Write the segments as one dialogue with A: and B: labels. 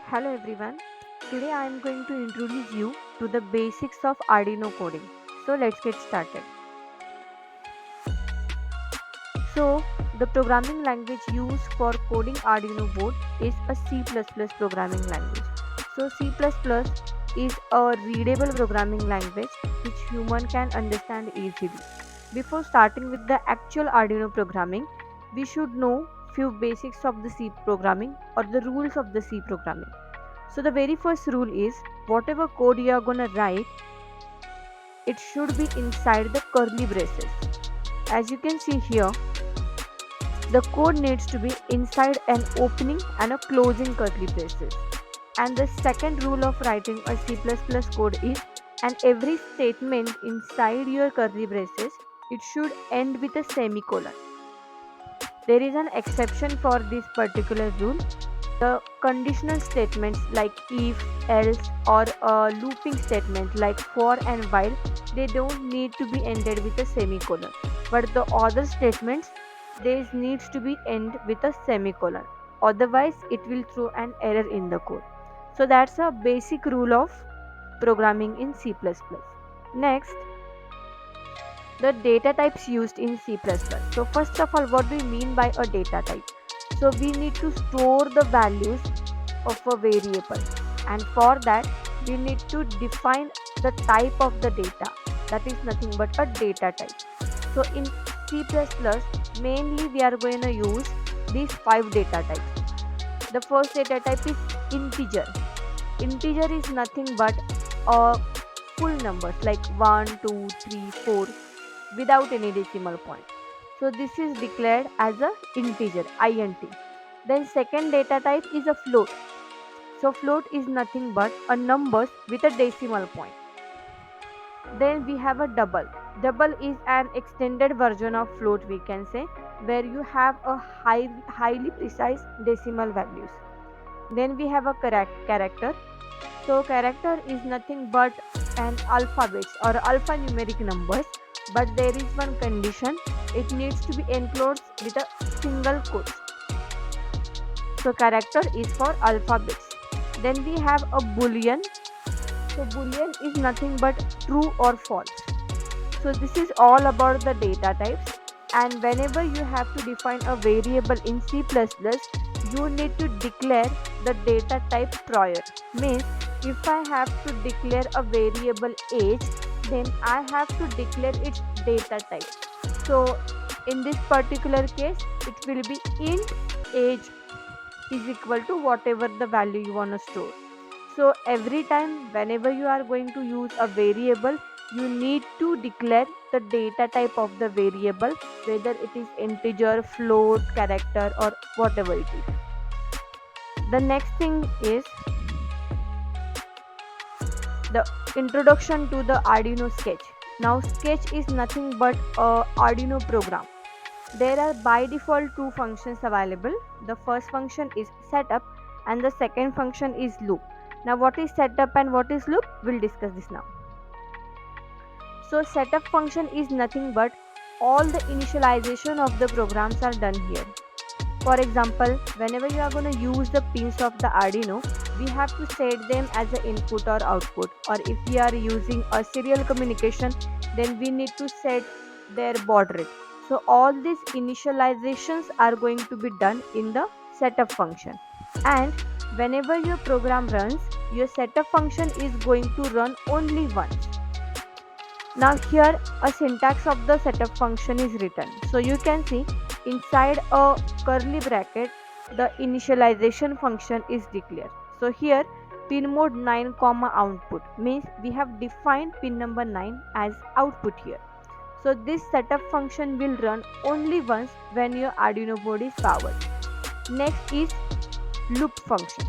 A: Hello everyone. Today I am going to introduce you to the basics of Arduino coding. So let's get started. So the programming language used for coding Arduino board is a C++ programming language. So C++ is a readable programming language which human can understand easily. Before starting with the actual Arduino programming, we should know few basics of the C programming or the rules of the C programming. So the very first rule is whatever code you are gonna write, it should be inside the curly braces. As you can see here, the code needs to be inside an opening and a closing curly braces. And the second rule of writing a C++ code is and every statement inside your curly braces, it should end with a semicolon. There is an exception for this particular rule. The conditional statements like if, else, or a looping statement like for and while, they don't need to be ended with a semicolon. But the other statements, they needs to be end with a semicolon. Otherwise, it will throw an error in the code. So that's a basic rule of programming in C++. Next, the data types used in C++. So first of all, what do we mean by a data type? So we need to store the values of a variable, and for that we need to define the type of the data, that is nothing but a data type. So in C++ mainly we are going to use these 5 data types. The first data type is integer. Integer is nothing but full numbers like 1, 2, 3, 4 without any decimal point. So this is declared as a integer int. Then second data type is a float. So float is nothing but a numbers with a decimal point. Then we have a double. Double is an extended version of float, we can say, where you have a highly precise decimal values. Then we have a character. So character is nothing but an alphabets or alphanumeric numbers, but there is one condition. It needs to be enclosed with a single quote. So character is for alphabets. Then we have a boolean. So boolean is nothing but true or false. So this is all about the data types, and whenever you have to define a variable in C++, you need to declare the data type prior. Means if I have to declare a variable age, then I have to declare its data type. So in this particular case, it will be int age is equal to whatever the value you want to store. So every time whenever you are going to use a variable, you need to declare the data type of the variable, whether it is integer, float, character, or whatever it is. The next thing is the introduction to the Arduino sketch. Now sketch is nothing but a Arduino program. There are by default two functions available. The first function is setup and the second function is loop. Now what is setup and what is loop? We'll discuss this now. So setup function is nothing but all the initialization of the programs are done here. For example, whenever you are going to use the pins of the Arduino, we have to set them as an input or output. Or if we are using a serial communication, then we need to set their baud rate. So all these initializations are going to be done in the setup function. And whenever your program runs, your setup function is going to run only once. Now here a syntax of the setup function is written. So you can see inside a curly bracket the initialization function is declared. So here pin mode 9 comma output means we have defined pin number 9 as output here. So this setup function will run only once when your Arduino board is powered. Next is loop function.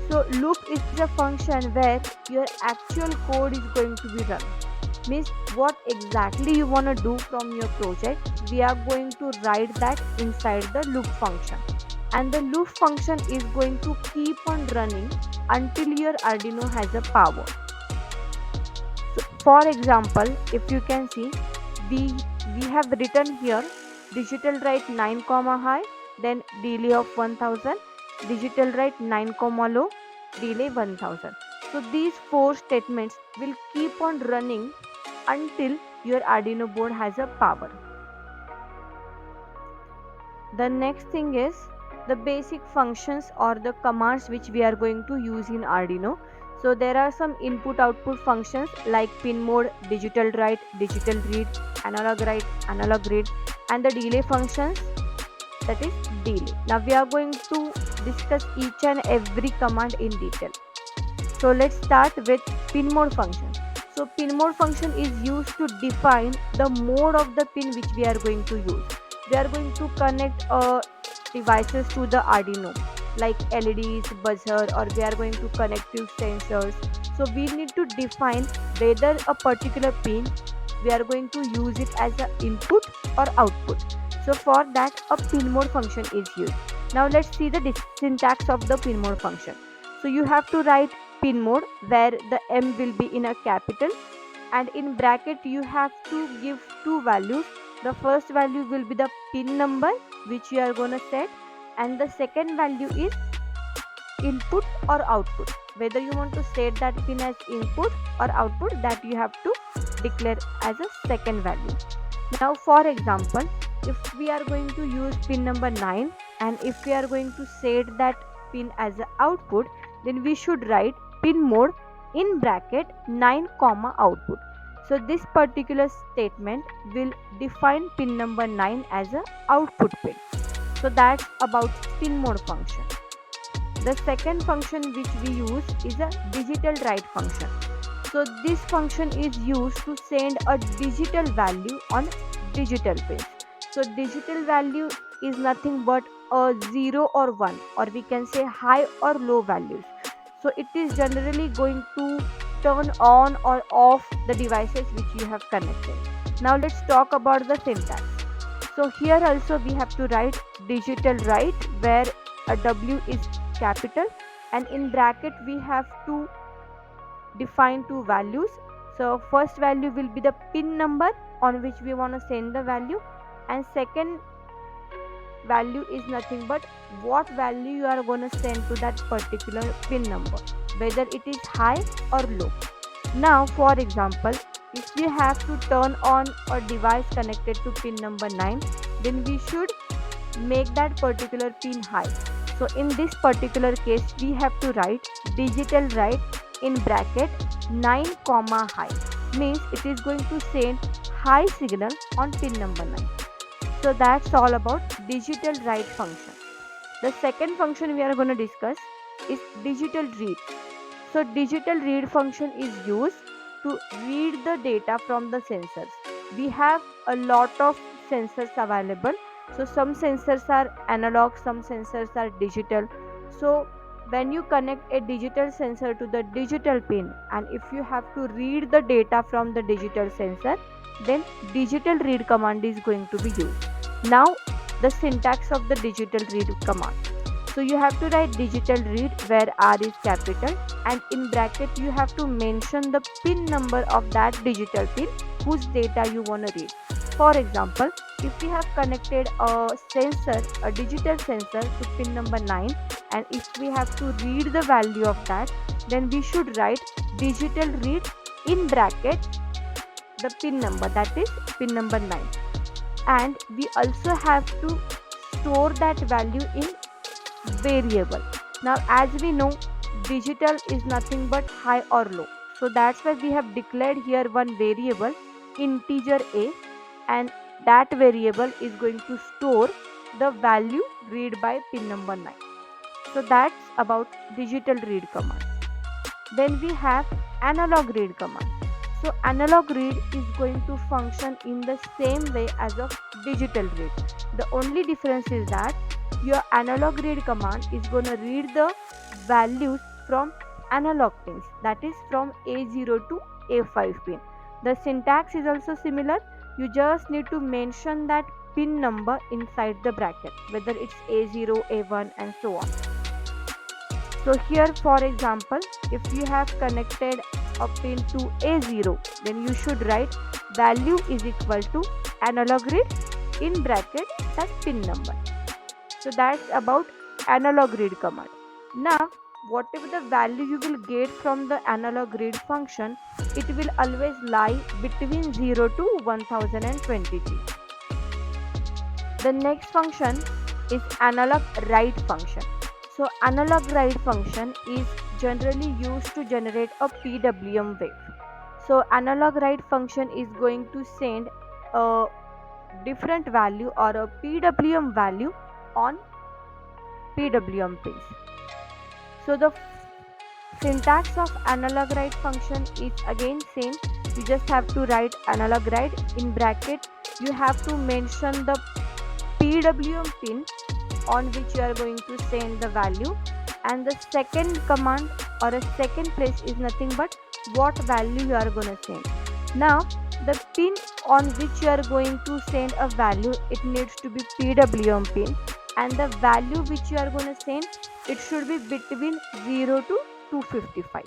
A: So loop is a function where your actual code is going to be run. Means what exactly you want to do from your project, we are going to write that inside the loop function, and the loop function is going to keep on running until your Arduino has a power. So for example, if you can see, we have written here digitalWrite 9 comma high, then delay of 1000, digitalWrite 9 comma low, delay 1000. So these four statements will keep on running until your Arduino board has a power. The next thing is the basic functions or the commands which we are going to use in Arduino. So there are some input output functions like pin mode, digital write, digital read, analog write, analog read, and the delay functions, that is delay. Now we are going to discuss each and every command in detail. So let's start with pin mode function. So pin mode function is used to define the mode of the pin which we are going to use. We are going to connect devices to the Arduino like LEDs, buzzer, or we are going to connect few sensors. So we need to define whether a particular pin we are going to use it as an input or output. So for that a pin mode function is used. Now let's see the syntax of the pin mode function. So you have to write pin mode where the M will be in a capital, and in bracket you have to give two values. The first value will be the pin number which you are gonna set, and the second value is input or output. Whether you want to set that pin as input or output, that you have to declare as a second value. Now for example, if we are going to use pin number 9 and if we are going to set that pin as an output, then we should write pin mode in bracket 9 comma output. So this particular statement will define pin number 9 as a output pin. So that's about pin mode function. The second function which we use is a digital write function. So this function is used to send a digital value on digital pins. So digital value is nothing but a 0 or 1, or we can say high or low values. So it is generally going to turn on or off the devices which you have connected. Now let's talk about the syntax. So here also we have to write digital write where a W is capital, and in bracket we have to define two values. So first value will be the pin number on which we want to send the value, and second value is nothing but what value you are going to send to that particular pin number, whether it is high or low. Now for example, if we have to turn on a device connected to pin number 9, then we should make that particular pin high. So in this particular case we have to write digital write in bracket 9 comma high, means it is going to send high signal on pin number 9. So that's all about digital write function. The second function we are going to discuss is digital read. So digital read function is used to read the data from the sensors. We have a lot of sensors available. So some sensors are analog, some sensors are digital. So when you connect a digital sensor to the digital pin, and if you have to read the data from the digital sensor, then digital read command is going to be used. Now the syntax of the digital read command. So you have to write digital read where R is capital, and in bracket you have to mention the pin number of that digital pin whose data you want to read. For example, if we have connected a sensor, a digital sensor to pin number 9, and if we have to read the value of that, then we should write digital read in bracket the pin number, that is pin number 9, and we also have to store that value in variable. Now as we know, digital is nothing but high or low, so that's why we have declared here one variable integer a, and that variable is going to store the value read by pin number 9. So that's about digital read command. Then we have analog read command. So analog read is going to function in the same way as of digital read. The only difference is that your analog read command is going to read the values from analog pins, that is from A0 to A5 pin. The syntax is also similar. You just need to mention that pin number inside the bracket, whether it's A0, A1 and so on. So here for example, if you have connected a pin to A0, then you should write value is equal to analog read in bracket that pin number. So that's about analog read command. Now whatever the value you will get from the analog read function, it will always lie between 0 to 1023. The next function is analogWrite function. So analogWrite function is generally used to generate a PWM wave. So analogWrite function is going to send a different value or a PWM value on PWM pins. So the syntax of analogWrite function is again same. You just have to write analogWrite in bracket. You have to mention the PWM pin on which you are going to send the value, and the second command or a second place is nothing but what value you are going to send. Now the pin on which you are going to send a value, it needs to be PWM pin, and the value which you are going to send, it should be between 0 to 255.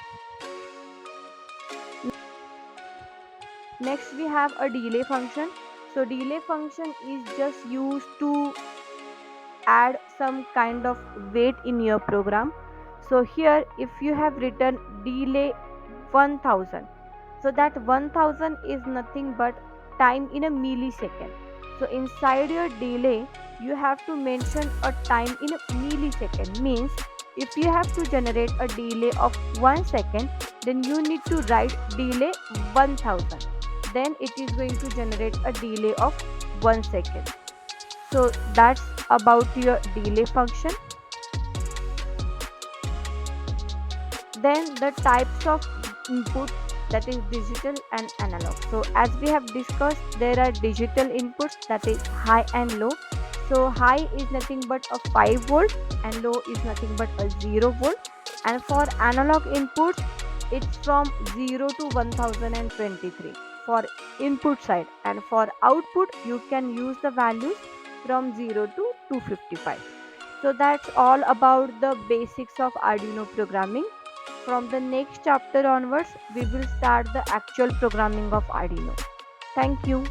A: Next we have a delay function. So delay function is just used to add some kind of weight in your program. So here if you have written delay 1000, so that 1000 is nothing but time in a millisecond. So inside your delay you have to mention a time in a millisecond. Means if you have to generate a delay of 1 second, then you need to write delay 1000, then it is going to generate a delay of 1 second. So that's about your delay function. Then the types of input, that is digital and analog. So as we have discussed, there are digital inputs, that is high and low. So high is nothing but a 5 volt and low is nothing but a 0 volt. And for analog inputs, it's from 0 to 1023 for input side, and for output you can use the values from 0 to 255. So that's all about the basics of Arduino programming. From the next chapter onwards, we will start the actual programming of Arduino. Thank you.